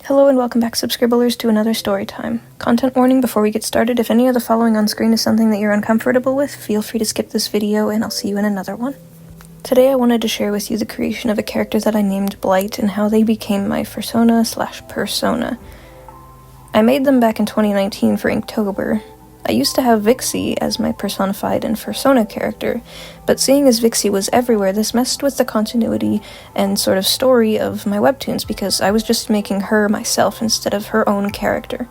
Hello and welcome back, subscribblers, to another story time. Content warning before we get started: if any of the following on screen is something that you're uncomfortable with, feel free to skip this video and I'll see you in another one. Today I wanted to share with you the creation of a character that I named Blight and how they became my fursona/persona. I made them back in 2019 for Inktober. I used to have Vixie as my personified and fursona character, but seeing as Vixie was everywhere, this messed with the continuity and sort of story of my webtoons because I was just making her myself instead of her own character.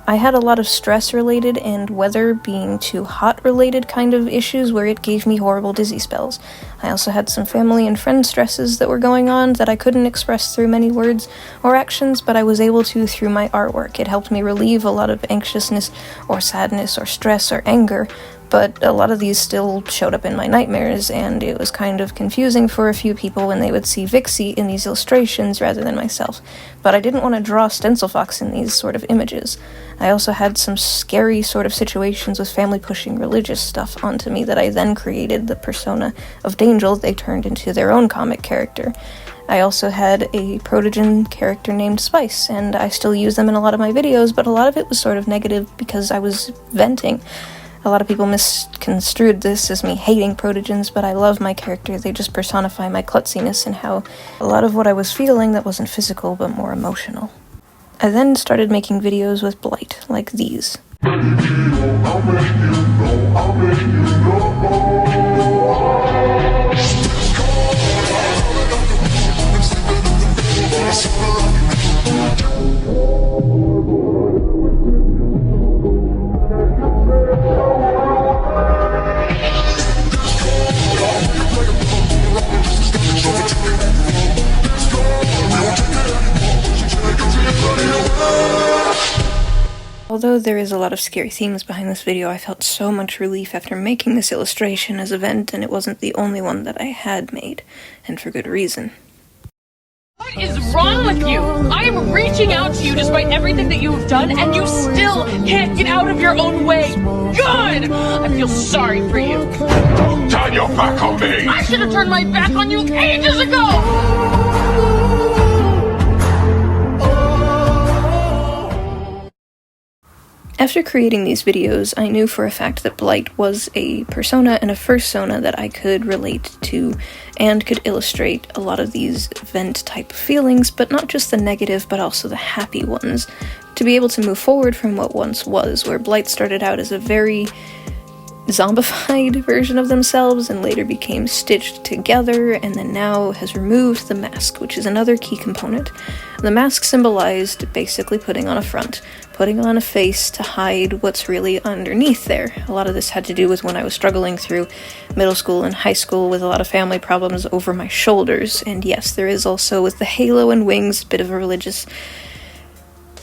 I had a lot of stress-related and weather being too hot-related kind of issues where it gave me horrible dizzy spells. I also had some family and friend stresses that were going on that I couldn't express through many words or actions, but I was able to through my artwork. It helped me relieve a lot of anxiousness or sadness or stress or anger, but a lot of these still showed up in my nightmares, and it was kind of confusing for a few people when they would see Vixie in these illustrations rather than myself. But I didn't want to draw Stencil Fox in these sort of images. I also had some scary sort of situations with family pushing religious stuff onto me that I then created the persona of Dangel. They turned into their own comic character. I also had a protogen character named Spice, and I still use them in a lot of my videos, but a lot of it was sort of negative because I was venting. A lot of people misconstrued this as me hating protogens, but I love my character. They just personify my klutziness and how a lot of what I was feeling that wasn't physical but more emotional. I then started making videos with Blight, like these. Although there is a lot of scary themes behind this video, I felt so much relief after making this illustration as a vent, and it wasn't the only one that I had made, and for good reason. What is wrong with you? I am reaching out to you despite everything that you've done, and you still can't get out of your own way. Good! I feel sorry for you. Turn your back on me! I should have turned my back on you ages ago! After creating these videos, I knew for a fact that Blight was a persona and a fursona that I could relate to and could illustrate a lot of these vent-type feelings, but not just the negative, but also the happy ones, to be able to move forward from what once was, where Blight started out as a very zombified version of themselves and later became stitched together, and then now has removed the mask, which is another key component. The mask symbolized basically putting on a front, putting on a face to hide what's really underneath there. A lot of this had to do with when I was struggling through middle school and high school with a lot of family problems over my shoulders, and yes, there is also with the halo and wings a bit of a religious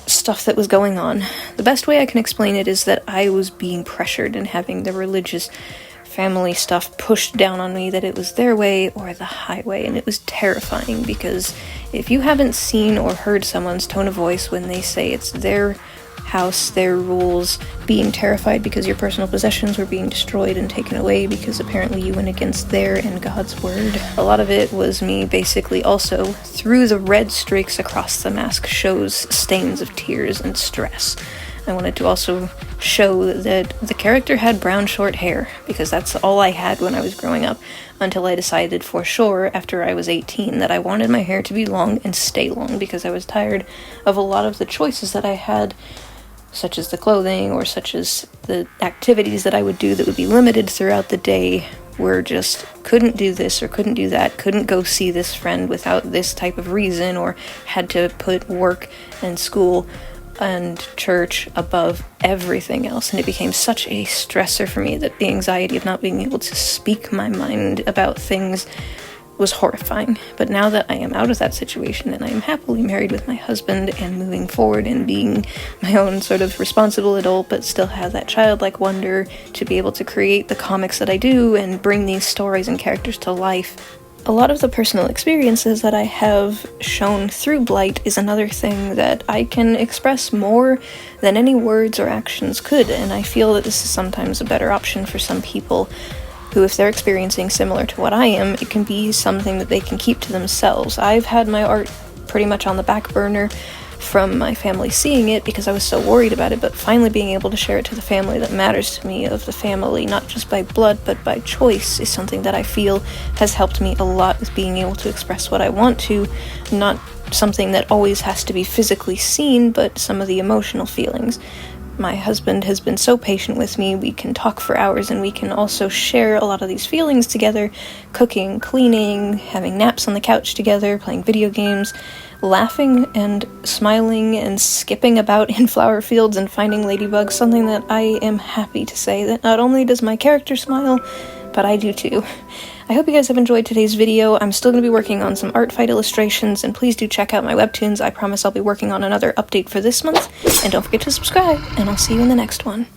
stuff that was going on. The best way I can explain it is that I was being pressured and having the religious family stuff pushed down on me, that it was their way or the highway, and it was terrifying because if you haven't seen or heard someone's tone of voice when they say it's their house, their rules, being terrified because your personal possessions were being destroyed and taken away because apparently you went against their and God's word. A lot of it was me basically also, through the red streaks across the mask, shows stains of tears and stress. I wanted to also show that the character had brown short hair, because that's all I had when I was growing up, until I decided for sure after I was 18 that I wanted my hair to be long and stay long, because I was tired of a lot of the choices that I had, such as the clothing or such as the activities that I would do that would be limited throughout the day, were just couldn't do this or couldn't do that, couldn't go see this friend without this type of reason, or had to put work and school and church above everything else, and it became such a stressor for me that the anxiety of not being able to speak my mind about things was horrifying. But now that I am out of that situation and I am happily married with my husband and moving forward and being my own sort of responsible adult but still have that childlike wonder to be able to create the comics that I do and bring these stories and characters to life, a lot of the personal experiences that I have shown through Blight is another thing that I can express more than any words or actions could, and I feel that this is sometimes a better option for some people who, if they're experiencing similar to what I am, it can be something that they can keep to themselves. I've had my art pretty much on the back burner from my family seeing it because I was so worried about it, but finally being able to share it to the family that matters to me, of the family, not just by blood, but by choice, is something that I feel has helped me a lot with being able to express what I want to, not something that always has to be physically seen, but some of the emotional feelings. My husband has been so patient with me. We can talk for hours, and we can also share a lot of these feelings together, cooking, cleaning, having naps on the couch together, playing video games, laughing and smiling and skipping about in flower fields and finding ladybugs, something that I am happy to say that not only does my character smile, but I do too. I hope you guys have enjoyed today's video. I'm still going to be working on some art fight illustrations, and please do check out my webtoons. I promise I'll be working on another update for this month, and don't forget to subscribe, and I'll see you in the next one.